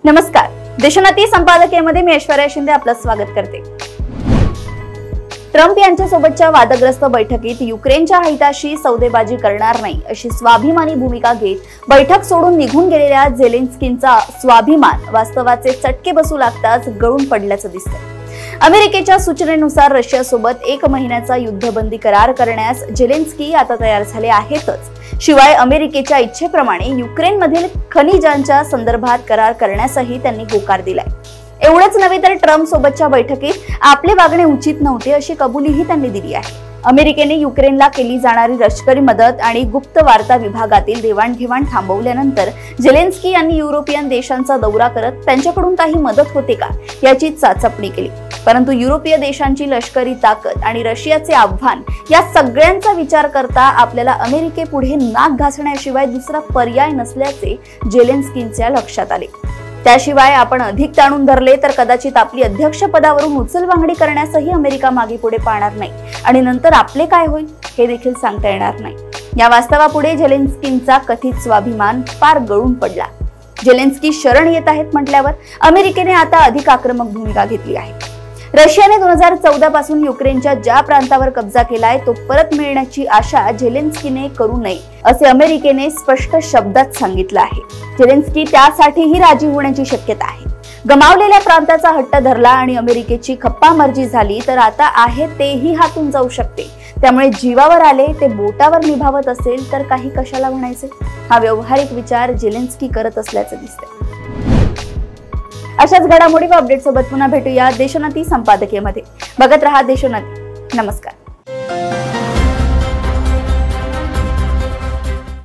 नमस्कार, देशोन्नती संपादकीयमध्ये मी ऐश्वर्या शिंदे आपलं स्वागत करते। ट्रम्प यांच्यासोबतच्या वादग्रस्त बैठकीत युक्रेनच्या हिताशी सौदेबाजी करणार नाही अशी स्वाभिमानी भूमिका घेत बैठक सोडून निघून गेलेल्या झेलेन्स्कींचा स्वाभिमान वास्तवाचे चटके बसू लागताच गळून पडल्याचं दिसतंय। अमेरिकेच्या सूचनेनुसार रशियासोबत 1 महिन्याचा युद्धबंदी करार करण्यास झेलेन्स्की आता तयार झाले आहेतच, शिवाय अमेरिकेच्या इच्छेप्रमाणे युक्रेनमधील खनिजांच्या संदर्भात करार करण्यासही त्यांनी होकार दिलाय। एवढंच नव्हे तर ट्रम्प सोबतच्या बैठकीत आपले वागणे उचित नव्हते अशी कबुलीही त्यांनी दिली आहे। अमेरिकेने युक्रेनला केली जाणारी लष्करी मदत आणि गुप्त वार्ता विभागातील देवाणघेवाण थांबवल्यानंतर झेलेन्स्की यांनी युरोपियन देशांचा दौरा करत त्यांच्याकडून काही मदत होते का याची चाचपणी केली। परंतु युरोपीय देशांची लष्करी ताकद आणि रशियाचे आव्हान या सगळ्यांचा विचार करता आपल्याला अमेरिकेपुढे नाक घासण्याशिवाय दुसरा पर्याय नसल्याचे झेलेन्स्कींच्या लक्षात आले। त्याशिवाय आपण अधिक ताणून धरले तर कदाचित आपली अध्यक्षपदावरून उचलबांगडी करण्यासही अमेरिका मागे पुढे पाहणार नाही आणि नंतर आपले काय होईल हे देखील सांगता येणार नाही। या वास्तवापुढे झेलेन्स्कींचा कथित स्वाभिमान फार गळून पडला। झेलेन्स्की शरण येत आहेत म्हटल्यावर अमेरिकेने आता अधिक आक्रमक भूमिका घेतली आहे। रशियाने 2014 पासून युक्रेनच्या ज्या प्रांतावर कब्जा केलाय तो परत मिळण्याची आशा झेलेन्स्कीने करू नये असे अमेरिकेने स्पष्ट शब्दात सांगितलं आहे। झेलेन्स्की त्यासाठीही राजी होण्याची शक्यता आहे। गमावलेल्या प्रांताचा हट्ट धरला आणि अमेरिकेची खप्पामर्जी झाली तर आता आहे तेही हातून जाऊ शकते। त्यामुळे जीवावर आले ते बोटावर निभावत असेल तर काही कशाला म्हणायचे, हा व्यावहारिक विचार झेलेन्स्की करत असल्याचं दिसतंय। अशाच घडामोडी व अपडेट सोबत पुन्हा भेटूया देशोन्नती संपादकीयमध्ये। बघत रहा देशोन्नती। नमस्कार।